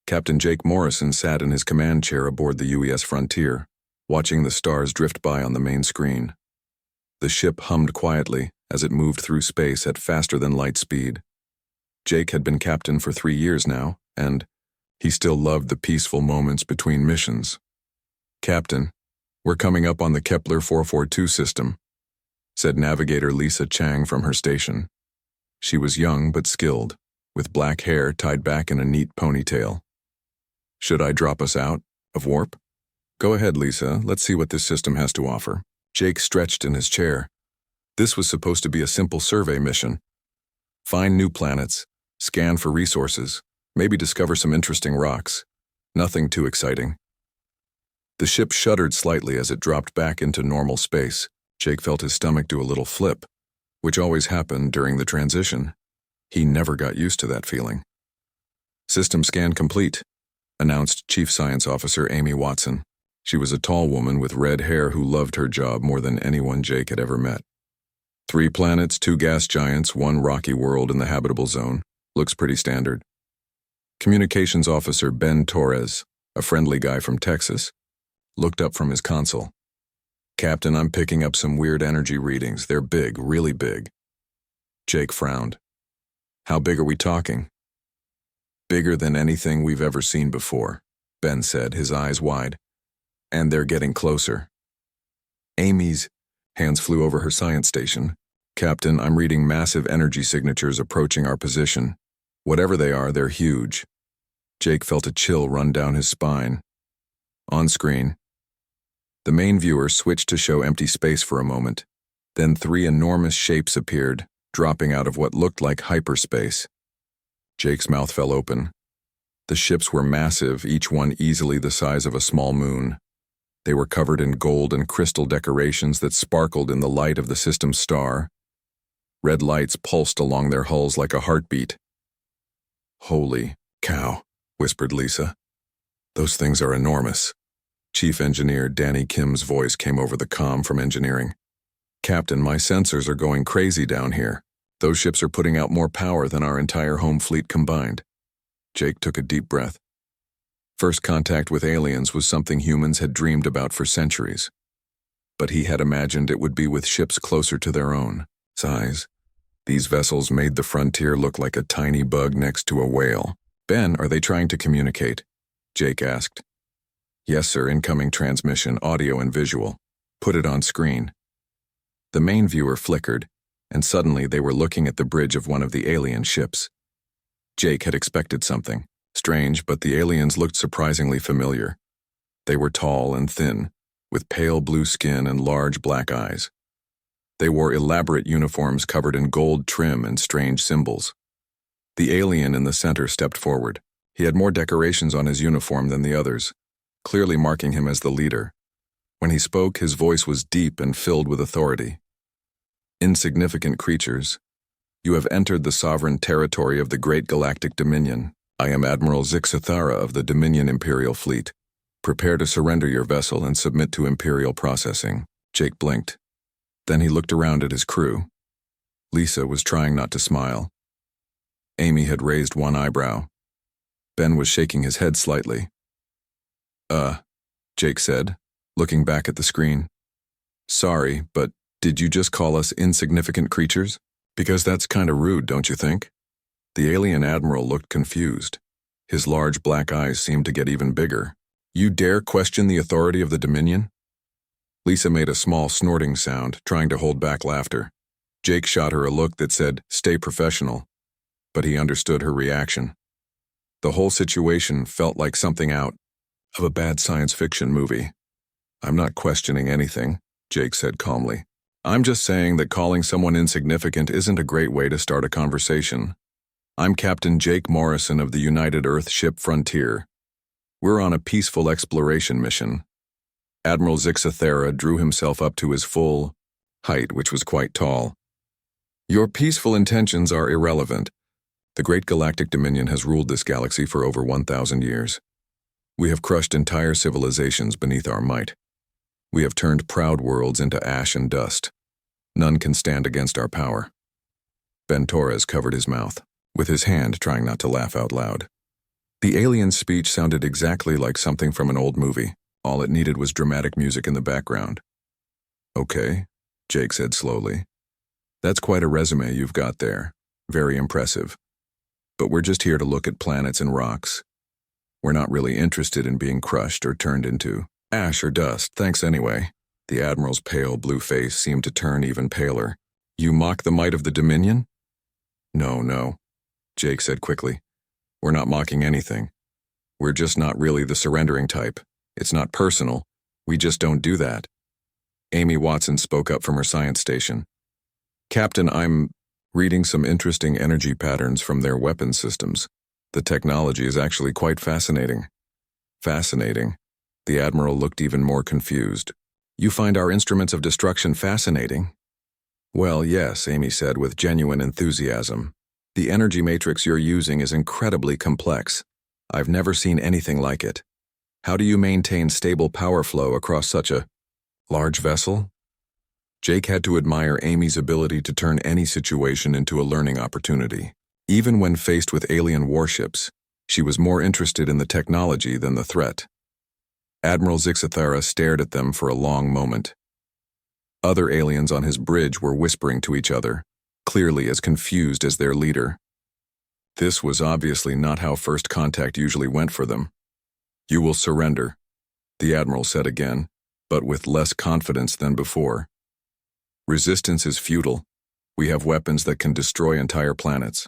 Captain Jake Morrison sat in his command chair aboard the UES Frontier, watching the stars drift by on the main screen. The ship hummed quietly as it moved through space at faster than light speed. Jake had been captain for 3 years now, and he still loved the peaceful moments between missions. "Captain, we're coming up on the Kepler 442 system," said navigator Lisa Chang from her station. She was young but skilled, with black hair tied back in a neat ponytail. "Should I drop us out of warp?" "Go ahead, Lisa. Let's see what this system has to offer." Jake stretched in his chair. This was supposed to be a simple survey mission. Find new planets, scan for resources, maybe discover some interesting rocks. Nothing too exciting. The ship shuddered slightly as it dropped back into normal space. Jake felt his stomach do a little flip, which always happened during the transition. He never got used to that feeling. "System scan complete," announced Chief Science Officer Amy Watson. She was a tall woman with red hair who loved her job more than anyone Jake had ever met. 3 planets, 2 gas giants, 1 rocky world in the habitable zone. Looks pretty standard. Communications Officer Ben Torres, a friendly guy from Texas, looked up from his console. "Captain, I'm picking up some weird energy readings. They're big, really big." Jake frowned. "How big are we talking?" "Bigger than anything we've ever seen before," Ben said, his eyes wide. "And they're getting closer." Amy's hands flew over her science station. "Captain, I'm reading massive energy signatures approaching our position. Whatever they are, they're huge." Jake felt a chill run down his spine. On screen, the main viewer switched to show empty space for a moment. Then 3 enormous shapes appeared, dropping out of what looked like hyperspace. Jake's mouth fell open. The ships were massive, each one easily the size of a small moon. They were covered in gold and crystal decorations that sparkled in the light of the system's star. Red lights pulsed along their hulls like a heartbeat. "Holy cow," whispered Lisa. "Those things are enormous." Chief Engineer Danny Kim's voice came over the comm from engineering. "Captain, my sensors are going crazy down here. Those ships are putting out more power than our entire home fleet combined." Jake took a deep breath. First contact with aliens was something humans had dreamed about for centuries. But he had imagined it would be with ships closer to their own size. These vessels made the frontier look like a tiny bug next to a whale. "Ben, are they trying to communicate?" Jake asked. "Yes, sir, incoming transmission, audio and visual. Put it on screen." The main viewer flickered, and suddenly they were looking at the bridge of one of the alien ships. Jake had expected something strange, but the aliens looked surprisingly familiar. They were tall and thin, with pale blue skin and large black eyes. They wore elaborate uniforms covered in gold trim and strange symbols. The alien in the center stepped forward. He had more decorations on his uniform than the others, clearly marking him as the leader. When he spoke, his voice was deep and filled with authority. "Insignificant creatures, you have entered the sovereign territory of the Great Galactic Dominion. I am Admiral Zixathara of the Dominion Imperial Fleet. Prepare to surrender your vessel and submit to Imperial processing." Jake blinked. Then he looked around at his crew. Lisa was trying not to smile. Amy had raised one eyebrow. Ben was shaking his head slightly. Jake said, looking back at the screen. "Sorry, but did you just call us insignificant creatures? Because that's kinda rude, don't you think?" The alien admiral looked confused. His large black eyes seemed to get even bigger. "You dare question the authority of the Dominion?" Lisa made a small snorting sound, trying to hold back laughter. Jake shot her a look that said, "Stay professional," but he understood her reaction. The whole situation felt like something out of a bad science fiction movie. "I'm not questioning anything," Jake said calmly. "I'm just saying that calling someone insignificant isn't a great way to start a conversation. I'm Captain Jake Morrison of the United Earth ship Frontier. We're on a peaceful exploration mission." Admiral Zixathara drew himself up to his full height, which was quite tall. "Your peaceful intentions are irrelevant. The Great Galactic Dominion has ruled this galaxy for over 1,000 years. We have crushed entire civilizations beneath our might. We have turned proud worlds into ash and dust. None can stand against our power." Ben Torres covered his mouth, with his hand trying not to laugh out loud. The alien's speech sounded exactly like something from an old movie. All it needed was dramatic music in the background. Okay, Jake said slowly. That's quite a resume you've got there. Very impressive. But we're just here to look at planets and rocks. We're not really interested in being crushed or turned into ash or dust, thanks anyway. The Admiral's pale blue face seemed to turn even paler. You mock the might of the Dominion? No, Jake said quickly. We're not mocking anything. We're just not really the surrendering type. It's not personal. We just don't do that. Amy Watson spoke up from her science station. Captain, I'm reading some interesting energy patterns from their weapons systems. The technology is actually quite fascinating. Fascinating. The Admiral looked even more confused. You find our instruments of destruction fascinating? Well, yes, Amy said with genuine enthusiasm. The energy matrix you're using is incredibly complex. I've never seen anything like it. How do you maintain stable power flow across such a large vessel? Jake had to admire Amy's ability to turn any situation into a learning opportunity. Even when faced with alien warships, she was more interested in the technology than the threat. Admiral Zixathara stared at them for a long moment. Other aliens on his bridge were whispering to each other, clearly as confused as their leader. This was obviously not how first contact usually went for them. You will surrender, the Admiral said again, but with less confidence than before. Resistance is futile. We have weapons that can destroy entire planets.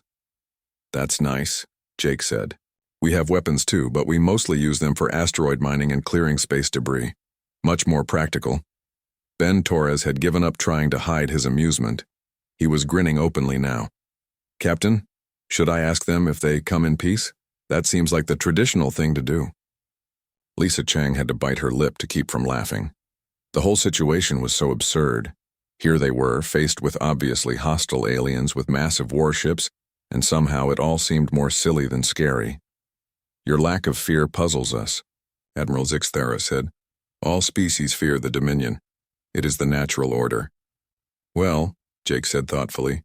That's nice, Jake said. We have weapons too, but we mostly use them for asteroid mining and clearing space debris. Much more practical. Ben Torres had given up trying to hide his amusement. He was grinning openly now. Captain, should I ask them if they come in peace? That seems like the traditional thing to do. Lisa Chang had to bite her lip to keep from laughing. The whole situation was so absurd. Here they were, faced with obviously hostile aliens with massive warships, and somehow it all seemed more silly than scary. Your lack of fear puzzles us, Admiral Zixathara said. All species fear the Dominion. It is the natural order. Well, Jake said thoughtfully,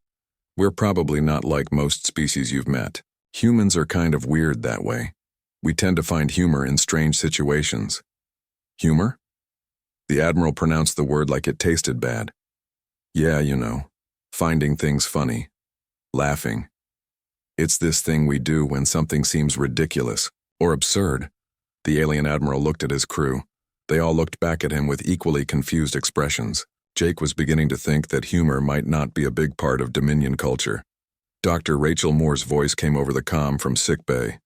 we're probably not like most species you've met. Humans are kind of weird that way. We tend to find humor in strange situations. Humor? The Admiral pronounced the word like it tasted bad. Yeah, you know, finding things funny. Laughing. It's this thing we do when something seems ridiculous or absurd. The alien Admiral looked at his crew. They all looked back at him with equally confused expressions. Jake was beginning to think that humor might not be a big part of Dominion culture. Dr. Rachel Moore's voice came over the comm from sickbay.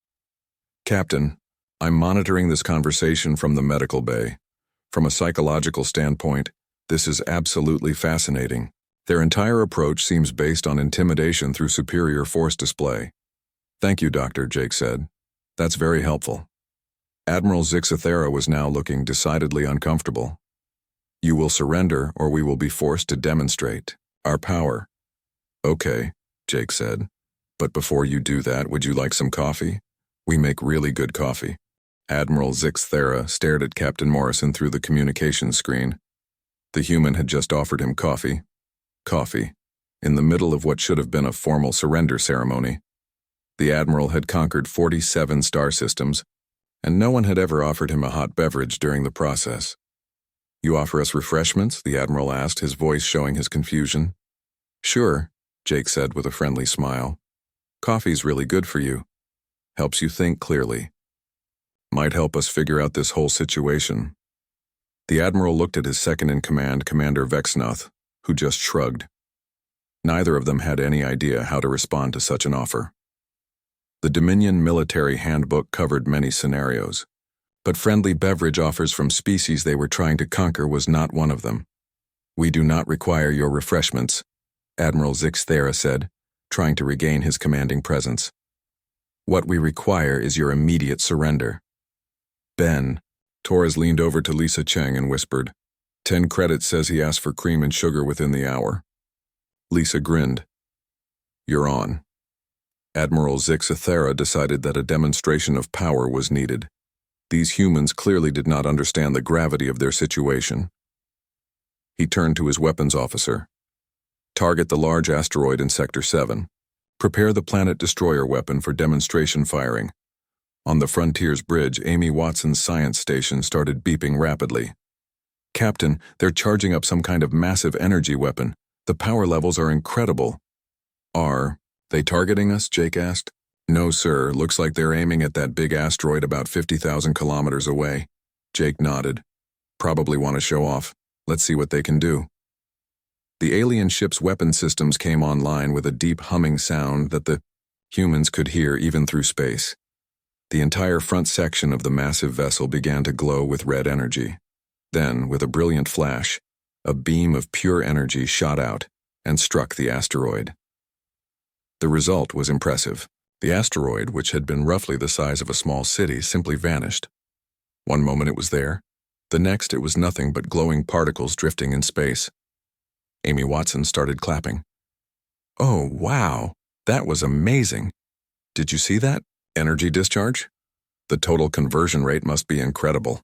Captain, I'm monitoring this conversation from the medical bay. From a psychological standpoint, this is absolutely fascinating. Their entire approach seems based on intimidation through superior force display. Thank you, Doctor, Jake said. That's very helpful. Admiral Zixathara was now looking decidedly uncomfortable. You will surrender or we will be forced to demonstrate our power. Okay, Jake said. But before you do that, would you like some coffee? We make really good coffee. Admiral Zixathara stared at Captain Morrison through the communications screen. The human had just offered him coffee. Coffee. In the middle of what should have been a formal surrender ceremony. The Admiral had conquered 47 star systems, and no one had ever offered him a hot beverage during the process. You offer us refreshments? The Admiral asked, his voice showing his confusion. Sure, Jake said with a friendly smile. Coffee's really good for you. Helps you think clearly. Might help us figure out this whole situation. The Admiral looked at his second-in-command, Commander Vexnoth, who just shrugged. Neither of them had any idea how to respond to such an offer. The Dominion Military Handbook covered many scenarios, but friendly beverage offers from species they were trying to conquer was not one of them. We do not require your refreshments, Admiral Zixathara said, trying to regain his commanding presence. What we require is your immediate surrender. Ben, Torres leaned over to Lisa Chang and whispered, 10 credits says he asked for cream and sugar within the hour. Lisa grinned. You're on. Admiral Zixathara decided that a demonstration of power was needed. These humans clearly did not understand the gravity of their situation. He turned to his weapons officer. Target the large asteroid in Sector 7. Prepare the planet destroyer weapon for demonstration firing. On the Frontiers Bridge, Amy Watson's science station started beeping rapidly. "Captain, they're charging up some kind of massive energy weapon. The power levels are incredible." "Are they targeting us?" Jake asked. "No, sir. Looks like they're aiming at that big asteroid about 50,000 kilometers away." Jake nodded. "Probably want to show off. Let's see what they can do." The alien ship's weapon systems came online with a deep humming sound that the humans could hear even through space. The entire front section of the massive vessel began to glow with red energy. Then, with a brilliant flash, a beam of pure energy shot out and struck the asteroid. The result was impressive. The asteroid, which had been roughly the size of a small city, simply vanished. One moment it was there, the next it was nothing but glowing particles drifting in space. Amy Watson started clapping. "Oh, wow, that was amazing. Did you see that? Energy discharge? The total conversion rate must be incredible."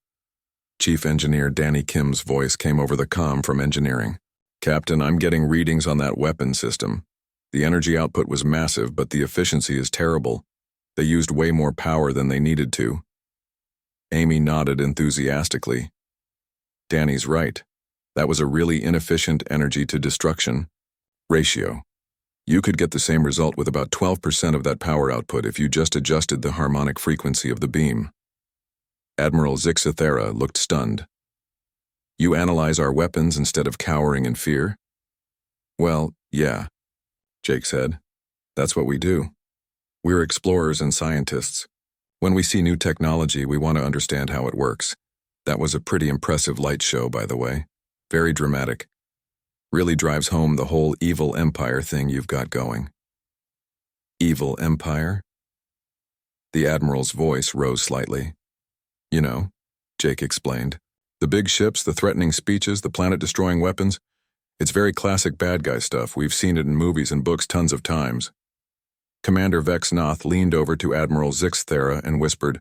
Chief Engineer Danny Kim's voice came over the comm from engineering. "Captain, I'm getting readings on that weapon system. The energy output was massive, but the efficiency is terrible. They used way more power than they needed to." Amy nodded enthusiastically. "Danny's right. That was a really inefficient energy-to-destruction ratio. You could get the same result with about 12% of that power output if you just adjusted the harmonic frequency of the beam." Admiral Zixathera looked stunned. "You analyze our weapons instead of cowering in fear?" "Well, yeah," Jake said. "That's what we do. We're explorers and scientists. When we see new technology, we want to understand how it works. That was a pretty impressive light show, by the way. Very dramatic. Really drives home the whole evil empire thing you've got going." "Evil empire?" The Admiral's voice rose slightly. "You know," Jake explained. "The big ships, the threatening speeches, the planet-destroying weapons. It's very classic bad guy stuff. We've seen it in movies and books tons of times." Commander Vex Noth leaned over to Admiral Zixthera and whispered,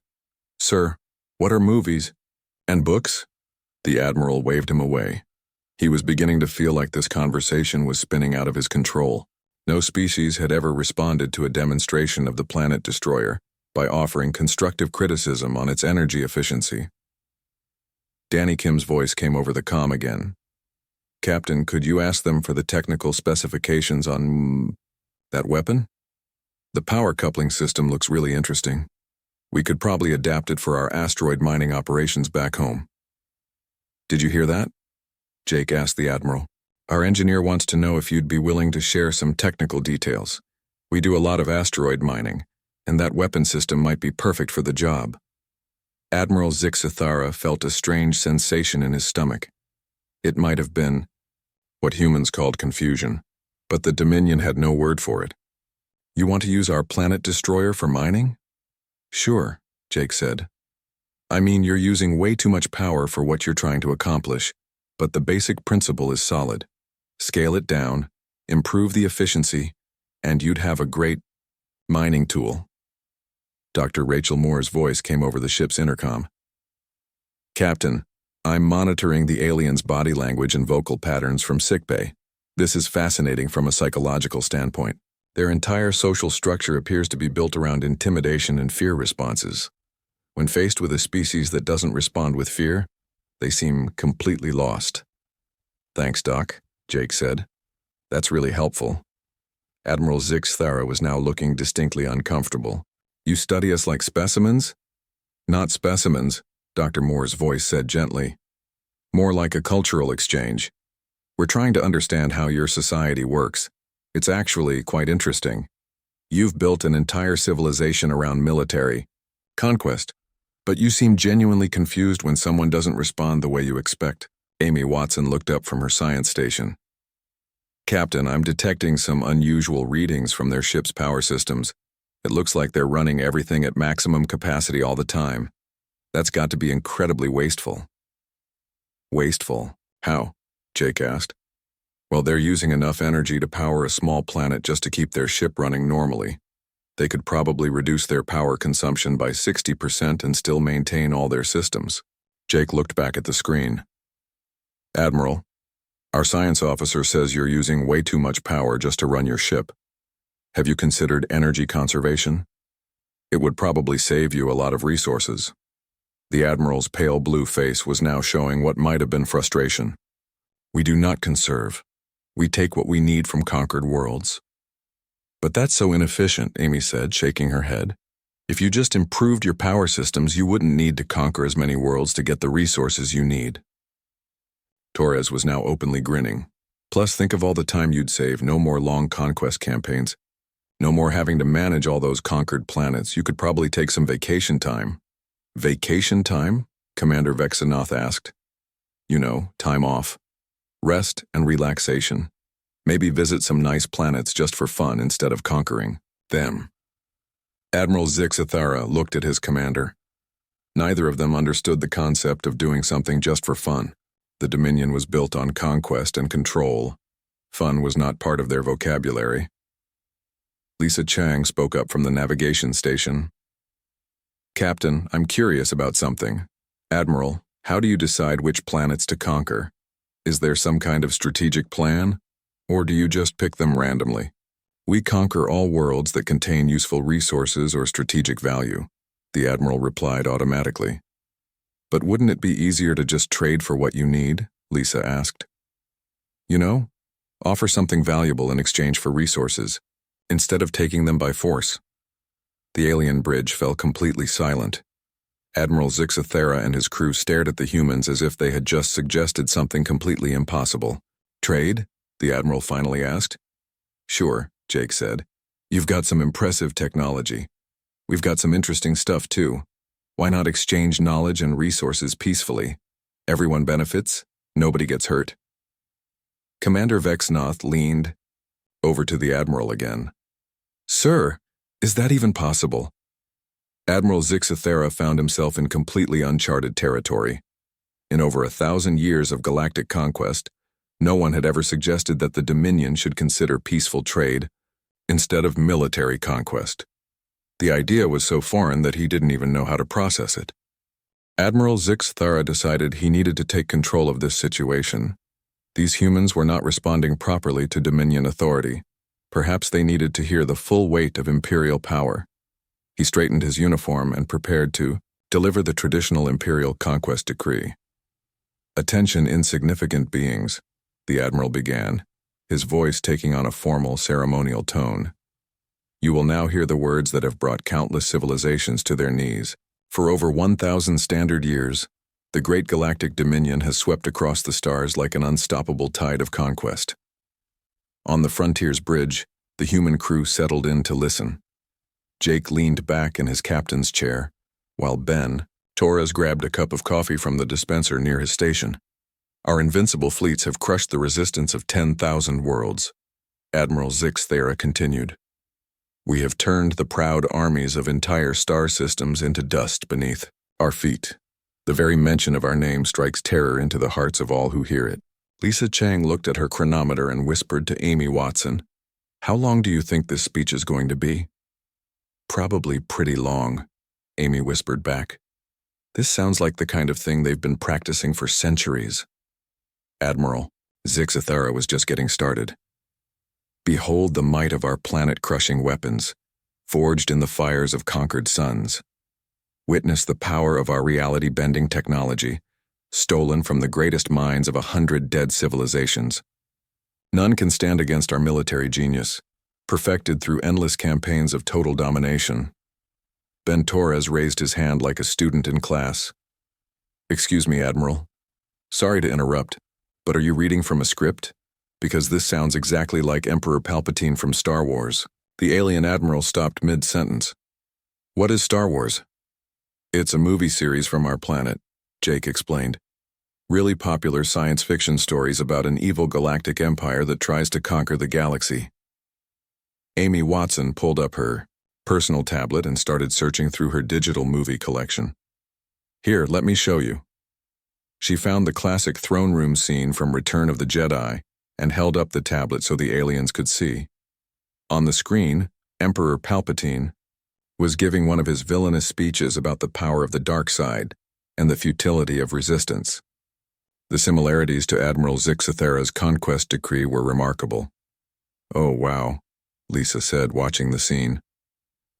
"Sir, what are movies? And books?" The Admiral waved him away. He was beginning to feel like this conversation was spinning out of his control. No species had ever responded to a demonstration of the planet destroyer by offering constructive criticism on its energy efficiency. Danny Kim's voice came over the comm again. "Captain, could you ask them for the technical specifications on that weapon? The power coupling system looks really interesting. We could probably adapt it for our asteroid mining operations back home." "Did you hear that?" Jake asked the Admiral. "Our engineer wants to know if you'd be willing to share some technical details. We do a lot of asteroid mining, and that weapon system might be perfect for the job." Admiral Zixathara felt a strange sensation in his stomach. It might have been what humans called confusion, but the Dominion had no word for it. "You want to use our planet destroyer for mining?" "Sure," Jake said. "I mean, you're using way too much power for what you're trying to accomplish, but the basic principle is solid. Scale it down, improve the efficiency, and you'd have a great mining tool." Dr. Rachel Moore's voice came over the ship's intercom. "Captain, I'm monitoring the aliens' body language and vocal patterns from sickbay. This is fascinating from a psychological standpoint. Their entire social structure appears to be built around intimidation and fear responses. When faced with a species that doesn't respond with fear, they seem completely lost." "Thanks, Doc," Jake said. "That's really helpful." Admiral Zixthara was now looking distinctly uncomfortable. "You study us like specimens?" "Not specimens," Dr. Moore's voice said gently. "More like a cultural exchange. We're trying to understand how your society works. It's actually quite interesting. You've built an entire civilization around military conquest, but you seem genuinely confused when someone doesn't respond the way you expect." Amy Watson looked up from her science station. "Captain, I'm detecting some unusual readings from their ship's power systems. It looks like they're running everything at maximum capacity all the time. That's got to be incredibly wasteful." "Wasteful? How?" Jake asked. "Well, they're using enough energy to power a small planet just to keep their ship running normally. They could probably reduce their power consumption by 60% and still maintain all their systems." Jake looked back at the screen. "Admiral, our science officer says you're using way too much power just to run your ship. Have you considered energy conservation?" It would probably save you a lot of resources. The Admiral's pale blue face was now showing what might have been frustration. We do not conserve. We take what we need from conquered worlds. But that's so inefficient, Amy said, shaking her head. If you just improved your power systems, you wouldn't need to conquer as many worlds to get the resources you need. Torres was now openly grinning. Plus, think of all the time you'd save. No more long conquest campaigns. No more having to manage all those conquered planets. You could probably take some vacation time. Vacation time? Commander Vexenoth asked. You know, time off. Rest and relaxation. Maybe visit some nice planets just for fun instead of conquering them. Admiral Zixathara looked at his commander. Neither of them understood the concept of doing something just for fun. The Dominion was built on conquest and control. Fun was not part of their vocabulary. Lisa Chang spoke up from the navigation station. Captain, I'm curious about something. Admiral, how do you decide which planets to conquer? Is there some kind of strategic plan? Or do you just pick them randomly? We conquer all worlds that contain useful resources or strategic value, the Admiral replied automatically. But wouldn't it be easier to just trade for what you need? Lisa asked. You know, offer something valuable in exchange for resources, instead of taking them by force. The alien bridge fell completely silent. Admiral Zixathara and his crew stared at the humans as if they had just suggested something completely impossible. Trade? The Admiral finally asked. Sure, Jake said. You've got some impressive technology. We've got some interesting stuff too. Why not exchange knowledge and resources peacefully? Everyone benefits, nobody gets hurt. Commander Vexnoth leaned over to the Admiral again. Sir, is that even possible? Admiral Zixathara found himself in completely uncharted territory. In over 1,000 years of galactic conquest, no one had ever suggested that the Dominion should consider peaceful trade instead of military conquest. The idea was so foreign that he didn't even know how to process it. Admiral Zixathara decided he needed to take control of this situation. These humans were not responding properly to Dominion authority. Perhaps they needed to hear the full weight of Imperial power. He straightened his uniform and prepared to deliver the traditional Imperial conquest decree. Attention, insignificant beings, the Admiral began, his voice taking on a formal, ceremonial tone. You will now hear the words that have brought countless civilizations to their knees. For over 1,000 standard years, the great galactic dominion has swept across the stars like an unstoppable tide of conquest. On the Frontier's bridge, the human crew settled in to listen. Jake leaned back in his captain's chair, while Ben, Torres grabbed a cup of coffee from the dispenser near his station. Our invincible fleets have crushed the resistance of 10,000 worlds, Admiral Zixathara continued. We have turned the proud armies of entire star systems into dust beneath our feet. The very mention of our name strikes terror into the hearts of all who hear it. Lisa Chang looked at her chronometer and whispered to Amy Watson, How long do you think this speech is going to be? Probably pretty long, Amy whispered back. This sounds like the kind of thing they've been practicing for centuries. Admiral, Zixathara was just getting started. Behold the might of our planet-crushing weapons, forged in the fires of conquered suns. Witness the power of our reality-bending technology, stolen from the greatest minds of 100 dead civilizations. None can stand against our military genius, perfected through endless campaigns of total domination. Ben Torres raised his hand like a student in class. Excuse me, Admiral. Sorry to interrupt, but are you reading from a script? Because this sounds exactly like Emperor Palpatine from Star Wars. The alien admiral stopped mid-sentence. What is Star Wars? It's a movie series from our planet, Jake explained. Really popular science fiction stories about an evil galactic empire that tries to conquer the galaxy. Amy Watson pulled up her personal tablet and started searching through her digital movie collection. Here, let me show you. She found the classic throne room scene from Return of the Jedi and held up the tablet so the aliens could see. On the screen, Emperor Palpatine was giving one of his villainous speeches about the power of the dark side and the futility of resistance. The similarities to Admiral Zixathara's conquest decree were remarkable. Oh, wow, Lisa said, watching the scene.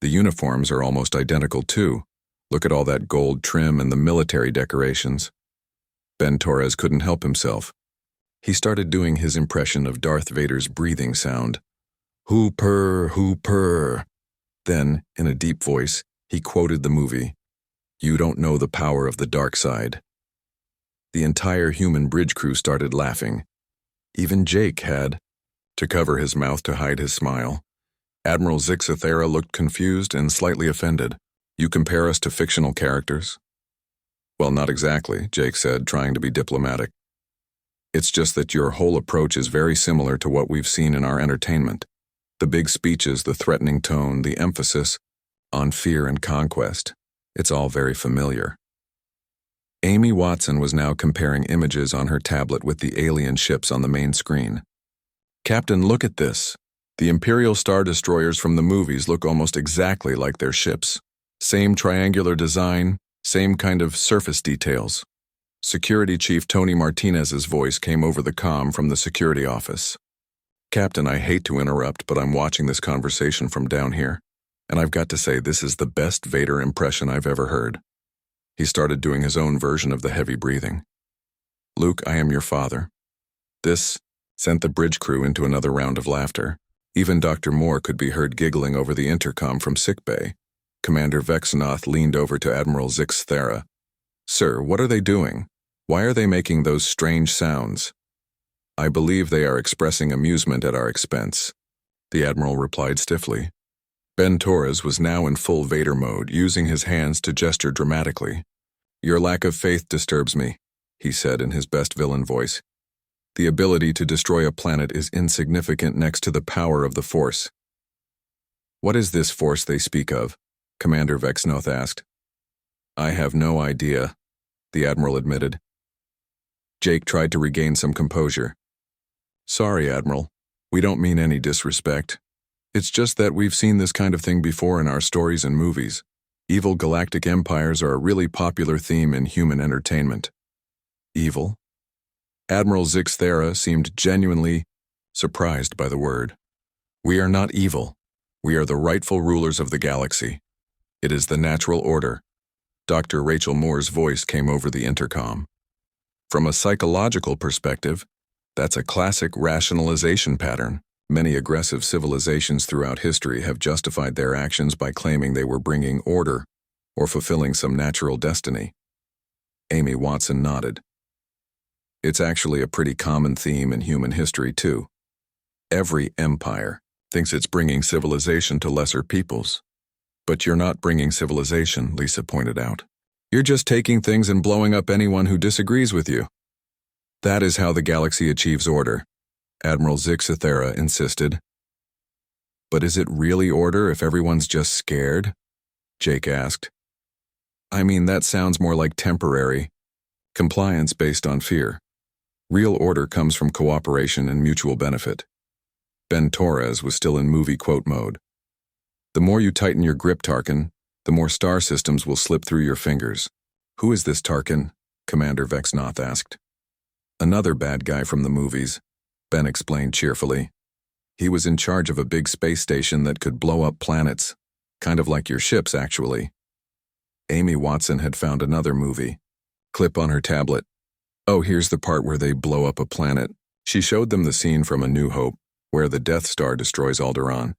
The uniforms are almost identical too. Look at all that gold trim and the military decorations. Ben Torres couldn't help himself. He started doing his impression of Darth Vader's breathing sound. Hoo-purr, hoo-purr. Then, in a deep voice, he quoted the movie, "You don't know the power of the dark side." The entire human bridge crew started laughing. Even Jake had, to cover his mouth to hide his smile. Admiral Zixathera looked confused and slightly offended. "You compare us to fictional characters?" "Well, not exactly," Jake said, trying to be diplomatic. "It's just that your whole approach is very similar to what we've seen in our entertainment. The big speeches, the threatening tone, the emphasis on fear and conquest. It's all very familiar." Amy Watson was now comparing images on her tablet with the alien ships on the main screen. "Captain, look at this. The Imperial Star Destroyers from the movies look almost exactly like their ships. Same triangular design, same kind of surface details." Security Chief Tony Martinez's voice came over the comm from the security office. "Captain, I hate to interrupt, but I'm watching this conversation from down here, and I've got to say this is the best Vader impression I've ever heard." He started doing his own version of the heavy breathing. "Luke, I am your father." This sent the bridge crew into another round of laughter. Even Dr. Moore could be heard giggling over the intercom from sickbay. Commander Vexnoth leaned over to Admiral Zixathera. "Sir, what are they doing? Why are they making those strange sounds?" "I believe they are expressing amusement at our expense," the Admiral replied stiffly. Ben Torres was now in full Vader mode, using his hands to gesture dramatically. "Your lack of faith disturbs me," he said in his best villain voice. "The ability to destroy a planet is insignificant next to the power of the Force." "What is this Force they speak of?" Commander Vexnoth asked. "I have no idea," the Admiral admitted. Jake tried to regain some composure. "Sorry, Admiral. We don't mean any disrespect. It's just that we've seen this kind of thing before in our stories and movies. Evil galactic empires are a really popular theme in human entertainment." "Evil?" Admiral Zixathera seemed genuinely surprised by the word. "We are not evil. We are the rightful rulers of the galaxy. It is the natural order." Dr. Rachel Moore's voice came over the intercom. "From a psychological perspective, that's a classic rationalization pattern. Many aggressive civilizations throughout history have justified their actions by claiming they were bringing order or fulfilling some natural destiny." Amy Watson nodded. "It's actually a pretty common theme in human history, too. Every empire thinks it's bringing civilization to lesser peoples. But you're not bringing civilization," Lisa pointed out. "You're just taking things and blowing up anyone who disagrees with you." "That is how the galaxy achieves order," Admiral Zixathera insisted. "But is it really order if everyone's just scared?" Jake asked. "I mean, that sounds more like temporary compliance based on fear. Real order comes from cooperation and mutual benefit." Ben Torres was still in movie quote mode. "The more you tighten your grip, Tarkin, the more star systems will slip through your fingers." "Who is this Tarkin?" Commander Vexnoth asked. "Another bad guy from the movies," Ben explained cheerfully. "He was in charge of a big space station that could blow up planets. Kind of like your ships, actually." Amy Watson had found another movie clip on her tablet. "Oh, here's the part where they blow up a planet." She showed them the scene from A New Hope, where the Death Star destroys Alderaan.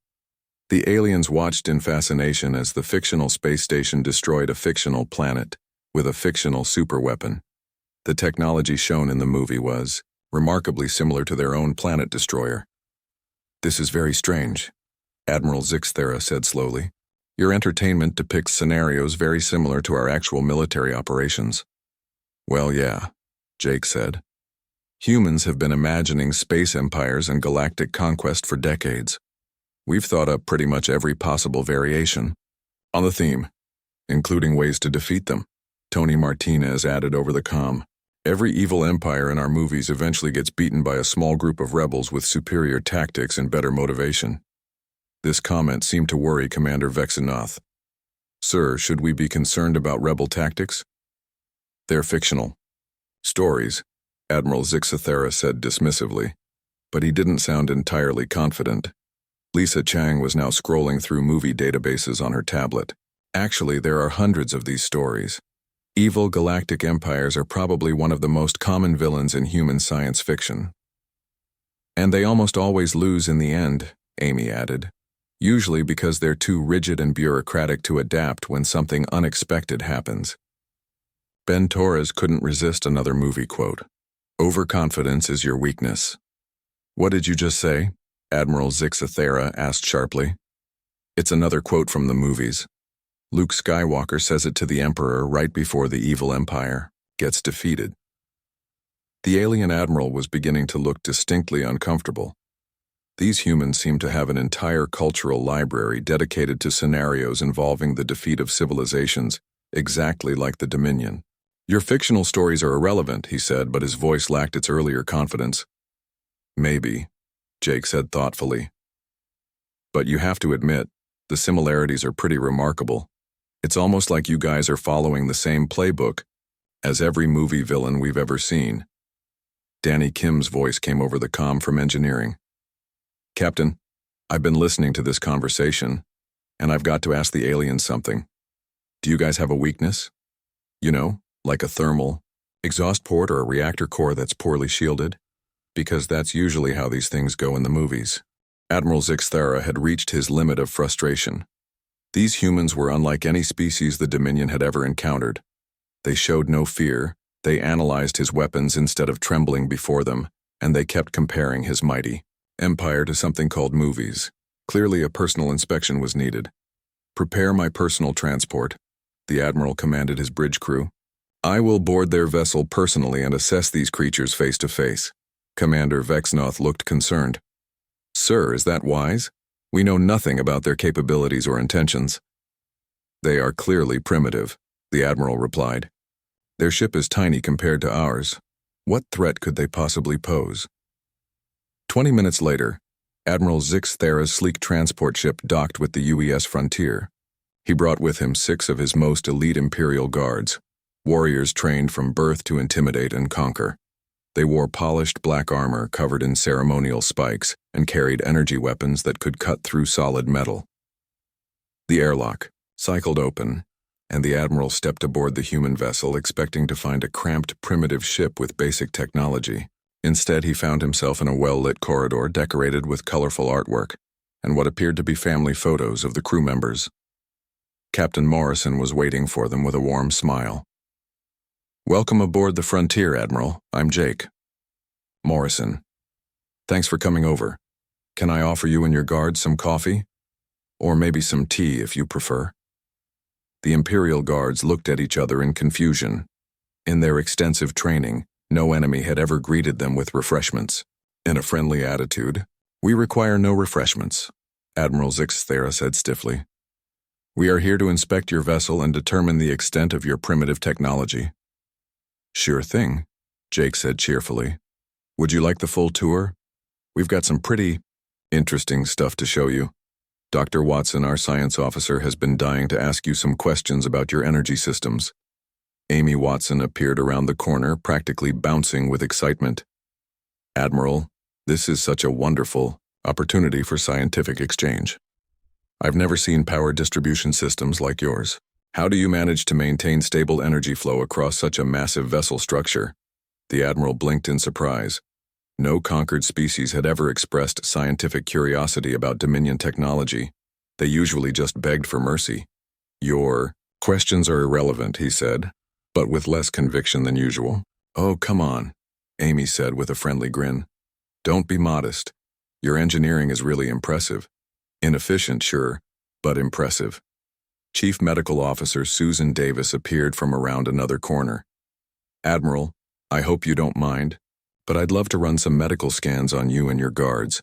The aliens watched in fascination as the fictional space station destroyed a fictional planet with a fictional superweapon. The technology shown in the movie was remarkably similar to their own planet destroyer. "This is very strange," Admiral Zixathera said slowly. "Your entertainment depicts scenarios very similar to our actual military operations." "Well, yeah," Jake said. "Humans have been imagining space empires and galactic conquest for decades. We've thought up pretty much every possible variation on the theme, including ways to defeat them," Tony Martinez added over the comm. "Every evil empire in our movies eventually gets beaten by a small group of rebels with superior tactics and better motivation." This comment seemed to worry Commander Vexnoth. "Sir, should we be concerned about rebel tactics?" "They're fictional stories," Admiral Zixathera said dismissively, but he didn't sound entirely confident. Lisa Chang was now scrolling through movie databases on her tablet. Actually, there are hundreds of these stories. Evil galactic empires are probably one of the most common villains in human science fiction. And they almost always lose in the end, Amy added. Usually because they're too rigid and bureaucratic to adapt when something unexpected happens. Ben Torres couldn't resist another movie quote. Overconfidence is your weakness. What did you just say? Admiral Zixathera asked sharply. It's another quote from the movies. Luke Skywalker says it to the Emperor right before the evil empire gets defeated. The alien admiral was beginning to look distinctly uncomfortable. These humans seemed to have an entire cultural library dedicated to scenarios involving the defeat of civilizations, exactly like the Dominion. Your fictional stories are irrelevant, he said, but his voice lacked its earlier confidence. Maybe, Jake said thoughtfully. But you have to admit, the similarities are pretty remarkable. It's almost like you guys are following the same playbook as every movie villain we've ever seen. Danny Kim's voice came over the comm from engineering. Captain, I've been listening to this conversation, and I've got to ask the aliens something. Do you guys have a weakness? You know, like a thermal exhaust port or a reactor core that's poorly shielded? Because that's usually how these things go in the movies. Admiral Zixathera had reached his limit of frustration. These humans were unlike any species the Dominion had ever encountered. They showed no fear, they analyzed his weapons instead of trembling before them, and they kept comparing his mighty empire to something called movies. Clearly a personal inspection was needed. Prepare my personal transport, the Admiral commanded his bridge crew. I will board their vessel personally and assess these creatures face to face. Commander Vexnoth looked concerned. Sir, is that wise? We know nothing about their capabilities or intentions. They are clearly primitive, the Admiral replied. Their ship is tiny compared to ours. What threat could they possibly pose? 20 minutes later, Admiral Zixathera's sleek transport ship docked with the UES Frontier. He brought with him 6 of his most elite Imperial guards, warriors trained from birth to intimidate and conquer. They wore polished black armor covered in ceremonial spikes and carried energy weapons that could cut through solid metal. The airlock cycled open, and the Admiral stepped aboard the human vessel expecting to find a cramped, primitive ship with basic technology. Instead, he found himself in a well-lit corridor decorated with colorful artwork and what appeared to be family photos of the crew members. Captain Morrison was waiting for them with a warm smile. Welcome aboard the Frontier, Admiral. I'm Jake. Morrison. Thanks for coming over. Can I offer you and your guards some coffee? Or maybe some tea if you prefer. The Imperial guards looked at each other in confusion. In their extensive training, no enemy had ever greeted them with refreshments. In a friendly attitude, we require no refreshments, Admiral Zixathera said stiffly. We are here to inspect your vessel and determine the extent of your primitive technology. Sure thing, Jake said cheerfully. Would you like the full tour? We've got some pretty interesting stuff to show you. Dr. Watson, our science officer, has been dying to ask you some questions about your energy systems. Amy Watson appeared around the corner, practically bouncing with excitement. Admiral, this is such a wonderful opportunity for scientific exchange. I've never seen power distribution systems like yours. How do you manage to maintain stable energy flow across such a massive vessel structure? The Admiral blinked in surprise. No conquered species had ever expressed scientific curiosity about Dominion technology. They usually just begged for mercy. Your questions are irrelevant, he said, but with less conviction than usual. Oh, come on, Amy said with a friendly grin. Don't be modest. Your engineering is really impressive. Inefficient, sure, but impressive. Chief Medical Officer Susan Davis appeared from around another corner. Admiral, I hope you don't mind, but I'd love to run some medical scans on you and your guards.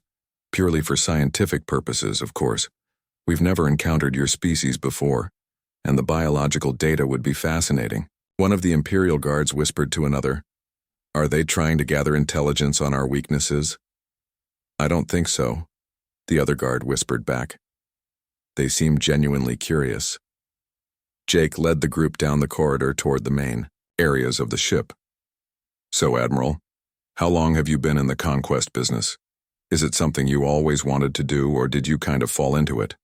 Purely for scientific purposes, of course. We've never encountered your species before, and the biological data would be fascinating. One of the Imperial guards whispered to another. Are they trying to gather intelligence on our weaknesses? I don't think so, the other guard whispered back. They seemed genuinely curious. Jake led the group down the corridor toward the main areas of the ship. So, Admiral, how long have you been in the conquest business? Is it something you always wanted to do, or did you kind of fall into it?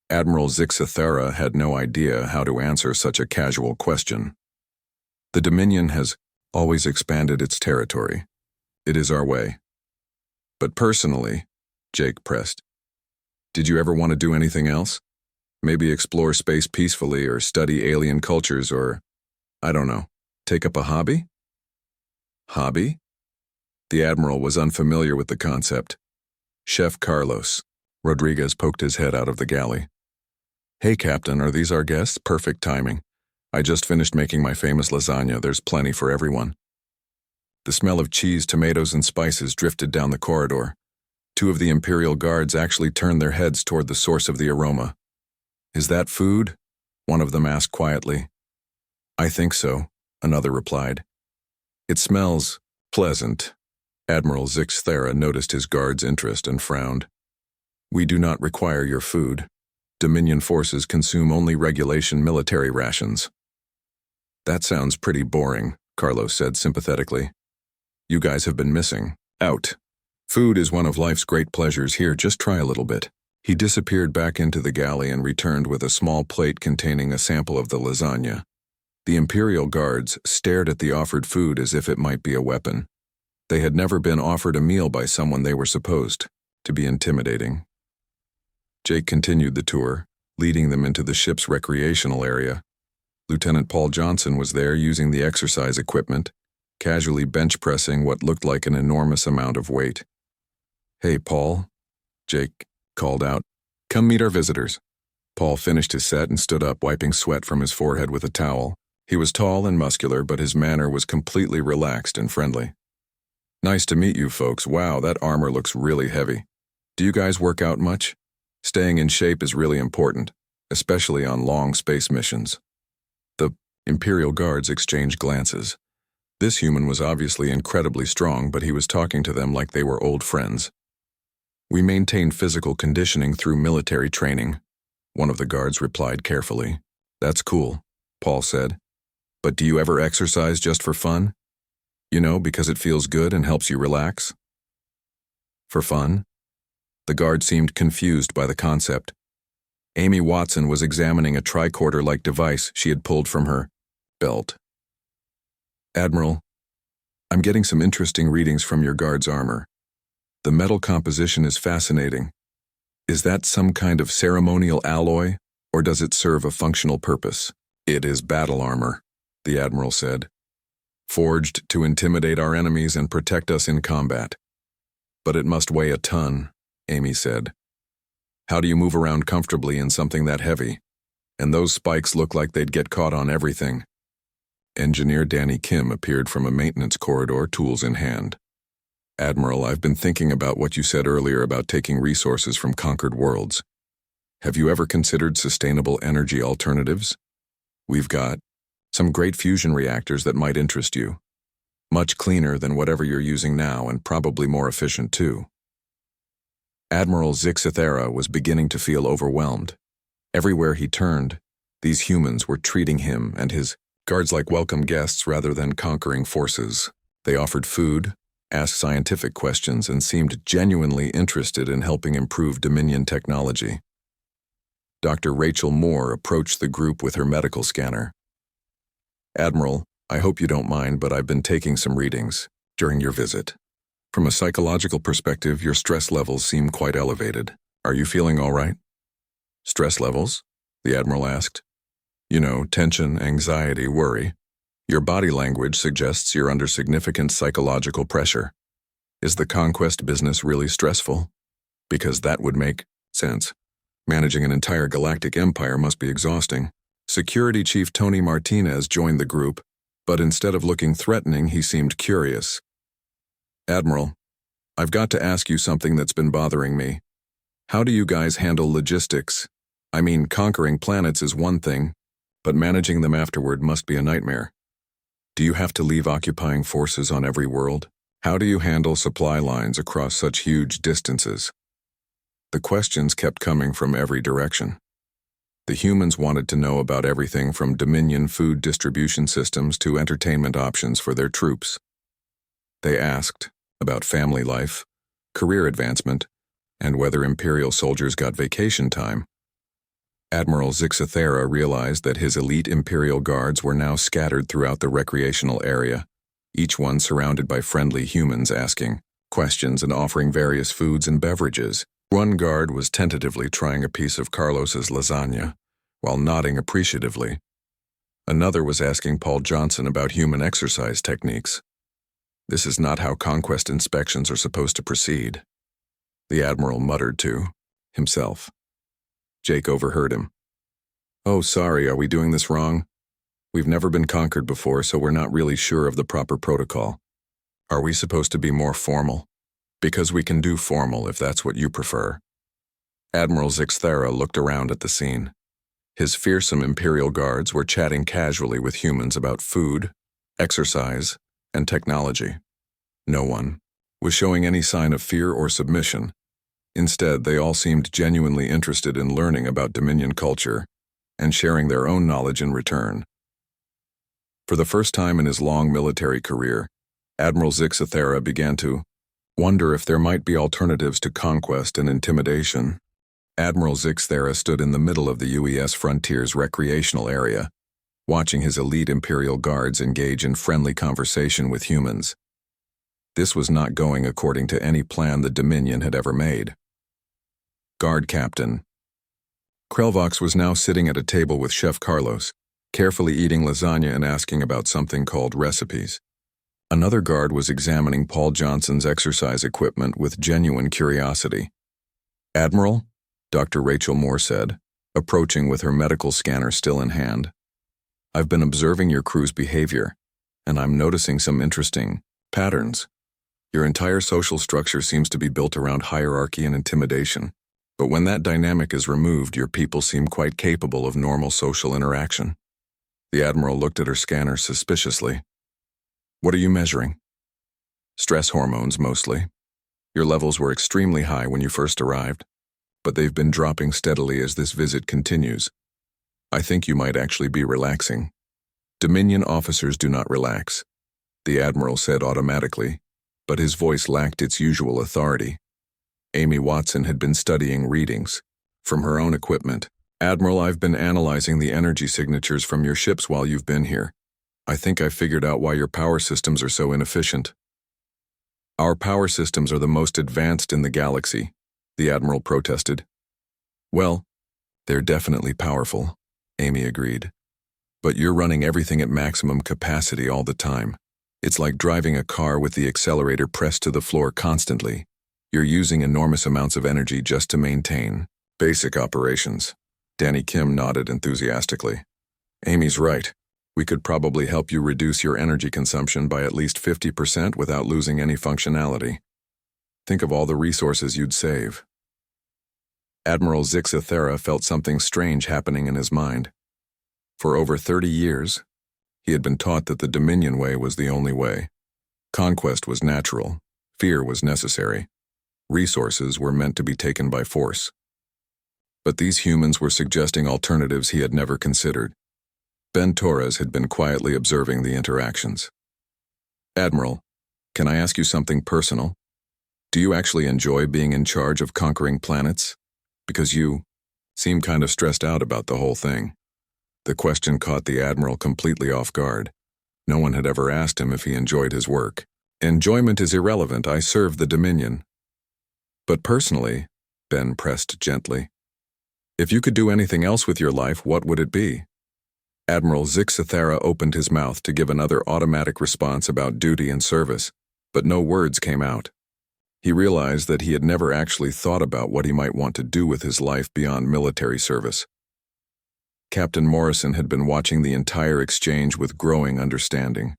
Admiral Zixathera had no idea how to answer such a casual question. The Dominion has always expanded its territory. It is our way. But personally, Jake pressed, did you ever want to do anything else? Maybe explore space peacefully, or study alien cultures, or, I don't know, take up a hobby? Hobby? The Admiral was unfamiliar with the concept. Chef Carlos Rodriguez poked his head out of the galley. Hey, Captain, are these our guests? Perfect timing. I just finished making my famous lasagna. There's plenty for everyone. The smell of cheese, tomatoes, and spices drifted down the corridor. Two of the Imperial guards actually turned their heads toward the source of the aroma. Is that food? One of them asked quietly. I think so, another replied. It smells pleasant. Admiral Zixathera noticed his guard's interest and frowned. We do not require your food. Dominion forces consume only regulation military rations. That sounds pretty boring, Carlos said sympathetically. You guys have been missing out. Food is one of life's great pleasures. Here, just try a little bit. He disappeared back into the galley and returned with a small plate containing a sample of the lasagna. The Imperial guards stared at the offered food as if it might be a weapon. They had never been offered a meal by someone they were supposed to be intimidating. Jake continued the tour, leading them into the ship's recreational area. Lieutenant Paul Johnson was there using the exercise equipment, casually bench pressing what looked like an enormous amount of weight. Hey, Paul, Jake called out. Come meet our visitors. Paul finished his set and stood up, wiping sweat from his forehead with a towel. He was tall and muscular, but his manner was completely relaxed and friendly. Nice to meet you folks. Wow, that armor looks really heavy. Do you guys work out much? Staying in shape is really important, especially on long space missions. The Imperial guards exchanged glances. This human was obviously incredibly strong, but he was talking to them like they were old friends. We maintain physical conditioning through military training, one of the guards replied carefully. That's cool, Paul said. But do you ever exercise just for fun? You know, because it feels good and helps you relax? For fun? The guard seemed confused by the concept. Amy Watson was examining a tricorder-like device she had pulled from her belt. Admiral, I'm getting some interesting readings from your guard's armor. The metal composition is fascinating. Is that some kind of ceremonial alloy, or does it serve a functional purpose? It is battle armor, the Admiral said. Forged to intimidate our enemies and protect us in combat. But it must weigh a ton, Amy said. How do you move around comfortably in something that heavy? And those spikes look like they'd get caught on everything. Engineer Danny Kim appeared from a maintenance corridor, tools in hand. Admiral, I've been thinking about what you said earlier about taking resources from conquered worlds. Have you ever considered sustainable energy alternatives? We've got some great fusion reactors that might interest you. Much cleaner than whatever you're using now, and probably more efficient too. Admiral Zixathera was beginning to feel overwhelmed. Everywhere he turned, these humans were treating him and his guards like welcome guests rather than conquering forces. They offered food, asked scientific questions, and seemed genuinely interested in helping improve Dominion technology. Dr. Rachel Moore approached the group with her medical scanner. Admiral, I hope you don't mind, but I've been taking some readings during your visit. From a psychological perspective, your stress levels seem quite elevated. Are you feeling all right? Stress levels? The Admiral asked. You know, tension, anxiety, worry. Your body language suggests you're under significant psychological pressure. Is the conquest business really stressful? Because that would make sense. Managing an entire galactic empire must be exhausting. Security Chief Tony Martinez joined the group, but instead of looking threatening, he seemed curious. Admiral, I've got to ask you something that's been bothering me. How do you guys handle logistics? I mean, conquering planets is one thing, but managing them afterward must be a nightmare. Do you have to leave occupying forces on every world? How do you handle supply lines across such huge distances? The questions kept coming from every direction. The humans wanted to know about everything from Dominion food distribution systems to entertainment options for their troops. They asked about family life, career advancement, and whether Imperial soldiers got vacation time. Admiral Zixathera realized that his elite Imperial guards were now scattered throughout the recreational area, each one surrounded by friendly humans asking questions and offering various foods and beverages. One guard was tentatively trying a piece of Carlos's lasagna, while nodding appreciatively. Another was asking Paul Johnson about human exercise techniques. This is not how conquest inspections are supposed to proceed, the Admiral muttered to himself. Jake overheard him. Oh, sorry, are we doing this wrong? We've never been conquered before, so we're not really sure of the proper protocol. Are we supposed to be more formal? Because we can do formal if that's what you prefer. Admiral Zixthera looked around at the scene. His fearsome Imperial guards were chatting casually with humans about food, exercise, and technology. No one was showing any sign of fear or submission. Instead, they all seemed genuinely interested in learning about Dominion culture and sharing their own knowledge in return. For the first time in his long military career, Admiral Zixathera began to wonder if there might be alternatives to conquest and intimidation. Admiral Zixathera stood in the middle of the UES frontier's recreational area, watching his elite Imperial guards engage in friendly conversation with humans. This was not going according to any plan the Dominion had ever made. Guard Captain Krelvox was now sitting at a table with Chef Carlos, carefully eating lasagna and asking about something called recipes. Another guard was examining Paul Johnson's exercise equipment with genuine curiosity. Admiral, Dr. Rachel Moore said, approaching with her medical scanner still in hand. I've been observing your crew's behavior, and I'm noticing some interesting patterns. Your entire social structure seems to be built around hierarchy and intimidation, but when that dynamic is removed, your people seem quite capable of normal social interaction. The Admiral looked at her scanner suspiciously. What are you measuring? Stress hormones, mostly. Your levels were extremely high when you first arrived, but they've been dropping steadily as this visit continues. I think you might actually be relaxing. Dominion officers do not relax, the Admiral said automatically, but his voice lacked its usual authority. Amy Watson had been studying readings from her own equipment. Admiral, I've been analyzing the energy signatures from your ships while you've been here. I think I figured out why your power systems are so inefficient. Our power systems are the most advanced in the galaxy, the Admiral protested. Well, they're definitely powerful, Amy agreed. But you're running everything at maximum capacity all the time. It's like driving a car with the accelerator pressed to the floor constantly. You're using enormous amounts of energy just to maintain basic operations. Danny Kim nodded enthusiastically. Amy's right. We could probably help you reduce your energy consumption by at least 50% without losing any functionality. Think of all the resources you'd save. Admiral Zixathera felt something strange happening in his mind. For over 30 years, he had been taught that the Dominion way was the only way. Conquest was natural. Fear was necessary. Resources were meant to be taken by force. But these humans were suggesting alternatives he had never considered. Ben Torres had been quietly observing the interactions. Admiral, can I ask you something personal? Do you actually enjoy being in charge of conquering planets? Because you seem kind of stressed out about the whole thing. The question caught the Admiral completely off guard. No one had ever asked him if he enjoyed his work. Enjoyment is irrelevant. I serve the Dominion. But personally, Ben pressed gently, if you could do anything else with your life, what would it be? Admiral Zixathera opened his mouth to give another automatic response about duty and service, but no words came out. He realized that he had never actually thought about what he might want to do with his life beyond military service. Captain Morrison had been watching the entire exchange with growing understanding.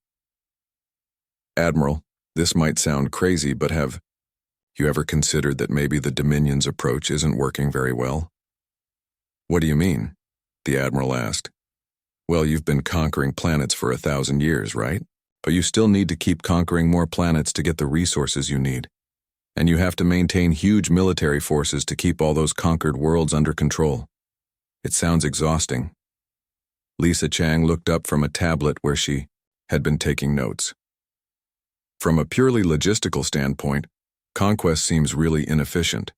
Admiral, this might sound crazy, but have you ever considered that maybe the Dominion's approach isn't working very well? What do you mean? The Admiral asked. Well, you've been conquering planets for 1,000 years, right? But you still need to keep conquering more planets to get the resources you need. And you have to maintain huge military forces to keep all those conquered worlds under control. It sounds exhausting. Lisa Chang looked up from a tablet where she had been taking notes. From a purely logistical standpoint, Conquest seems really inefficient.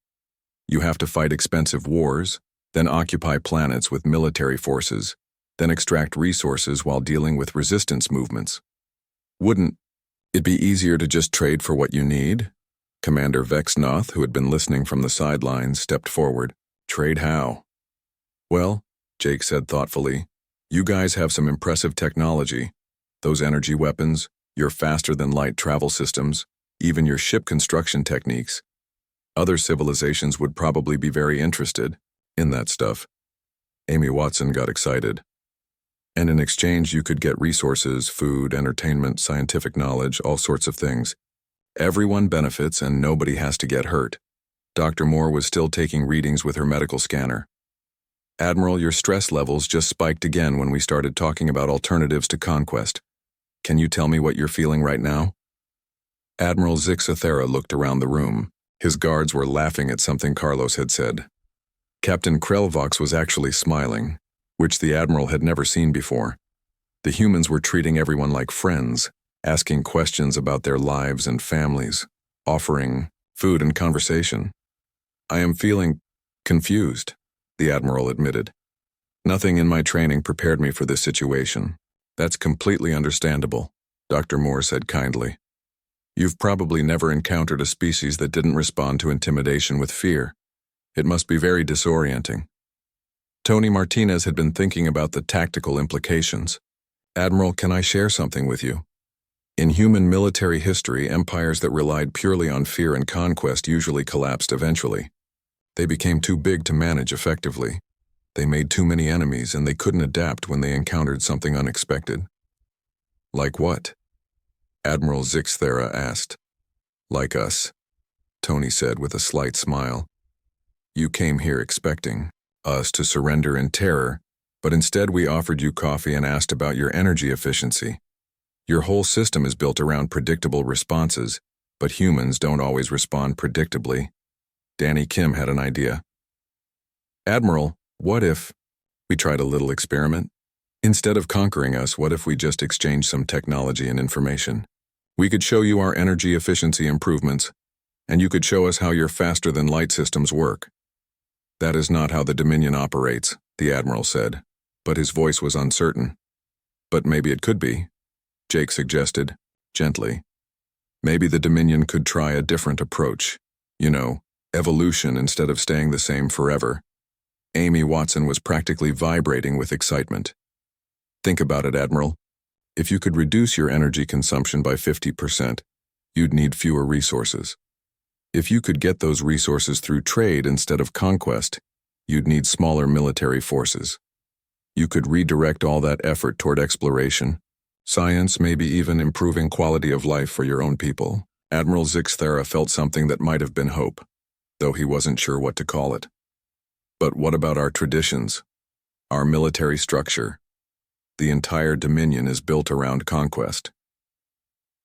You have to fight expensive wars, then occupy planets with military forces, then extract resources while dealing with resistance movements. Wouldn't it be easier to just trade for what you need? Commander Vexnoth, who had been listening from the sidelines, stepped forward. Trade how? Well, Jake said thoughtfully, you guys have some impressive technology. Those energy weapons, your faster-than-light travel systems, even your ship construction techniques. Other civilizations would probably be very interested in that stuff. Amy Watson got excited. And in exchange, you could get resources, food, entertainment, scientific knowledge, all sorts of things. Everyone benefits and nobody has to get hurt. Dr. Moore was still taking readings with her medical scanner. Admiral, your stress levels just spiked again when we started talking about alternatives to conquest. Can you tell me what you're feeling right now? Admiral Zixathera looked around the room. His guards were laughing at something Carlos had said. Captain Krelvox was actually smiling, which the Admiral had never seen before. The humans were treating everyone like friends, asking questions about their lives and families, offering food and conversation. I am feeling confused, the Admiral admitted. Nothing in my training prepared me for this situation. That's completely understandable, Dr. Moore said kindly. You've probably never encountered a species that didn't respond to intimidation with fear. It must be very disorienting. Tony Martinez had been thinking about the tactical implications. Admiral, can I share something with you? In human military history, empires that relied purely on fear and conquest usually collapsed eventually. They became too big to manage effectively. They made too many enemies and they couldn't adapt when they encountered something unexpected. Like what? Admiral Zixathera asked. Like us, Tony said with a slight smile. You came here expecting us to surrender in terror, but instead we offered you coffee and asked about your energy efficiency. Your whole system is built around predictable responses, but humans don't always respond predictably. Danny Kim had an idea. Admiral, what if we tried a little experiment? Instead of conquering us, what if we just exchanged some technology and information? We could show you our energy efficiency improvements, and you could show us how your faster-than-light systems work. That is not how the Dominion operates, the Admiral said, but his voice was uncertain. But maybe it could be, Jake suggested, gently. Maybe the Dominion could try a different approach. You know, evolution instead of staying the same forever. Amy Watson was practically vibrating with excitement. Think about it, Admiral. If you could reduce your energy consumption by 50%, you'd need fewer resources. If you could get those resources through trade instead of conquest, you'd need smaller military forces. You could redirect all that effort toward exploration, science, maybe even improving quality of life for your own people. Admiral Zixathera felt something that might have been hope, though he wasn't sure what to call it. But what about our traditions? Our military structure? The entire Dominion is built around conquest.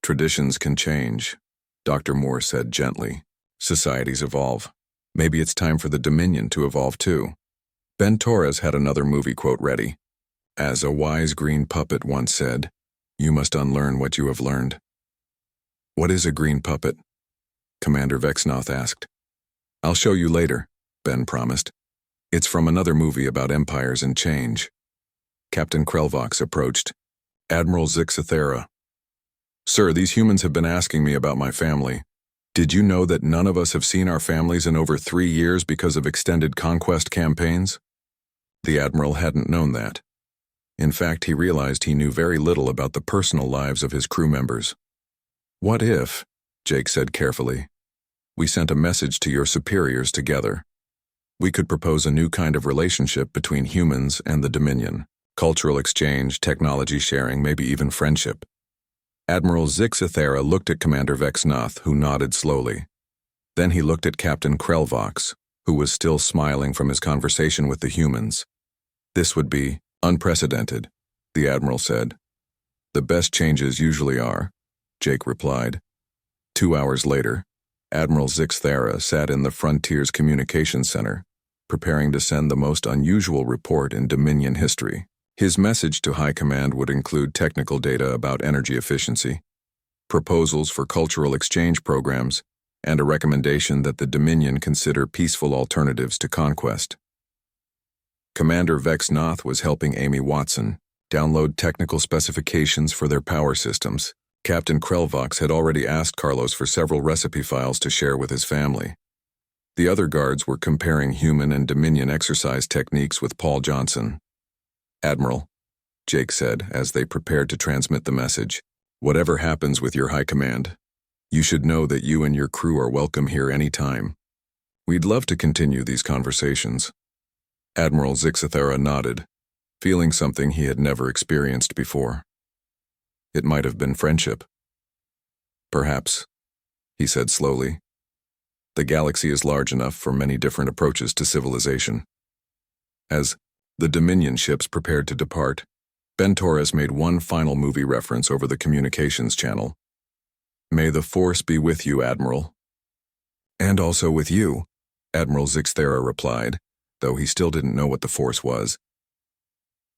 Traditions can change, Dr. Moore said gently. Societies evolve. Maybe it's time for the Dominion to evolve too. Ben Torres had another movie quote ready. As a wise green puppet once said, you must unlearn what you have learned. What is a green puppet? Commander Vexnoth asked. I'll show you later, Ben promised. It's from another movie about empires and change. Captain Krelvox approached. Admiral Zixathera. Sir, these humans have been asking me about my family. Did you know that none of us have seen our families in over 3 years because of extended conquest campaigns? The Admiral hadn't known that. In fact, he realized he knew very little about the personal lives of his crew members. What if, Jake said carefully, we sent a message to your superiors together? We could propose a new kind of relationship between humans and the Dominion. Cultural exchange, technology sharing, maybe even friendship. Admiral Zixathera looked at Commander Vexnoth, who nodded slowly. Then he looked at Captain Krelvox, who was still smiling from his conversation with the humans. This would be unprecedented, the Admiral said. The best changes usually are, Jake replied. 2 hours later, Admiral Zixathera sat in the Frontiers Communications Center, preparing to send the most unusual report in Dominion history. His message to High Command would include technical data about energy efficiency, proposals for cultural exchange programs, and a recommendation that the Dominion consider peaceful alternatives to conquest. Commander Vex Noth was helping Amy Watson download technical specifications for their power systems. Captain Krelvox had already asked Carlos for several recipe files to share with his family. The other guards were comparing human and Dominion exercise techniques with Paul Johnson. "Admiral," Jake said as they prepared to transmit the message, "whatever happens with your high command, you should know that you and your crew are welcome here any time. We'd love to continue these conversations." Admiral Zixathera nodded, feeling something he had never experienced before. It might have been friendship. "Perhaps," he said slowly. "The galaxy is large enough for many different approaches to civilization." As the Dominion ships prepared to depart, Ben Torres made one final movie reference over the communications channel. "May the Force be with you, Admiral." "And also with you," Admiral Zixthera replied, though he still didn't know what the Force was.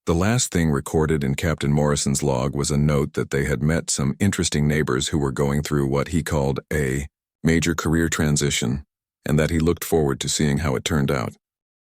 The last thing recorded in Captain Morrison's log was a note that they had met some interesting neighbors who were going through what he called a major career transition, and that he looked forward to seeing how it turned out.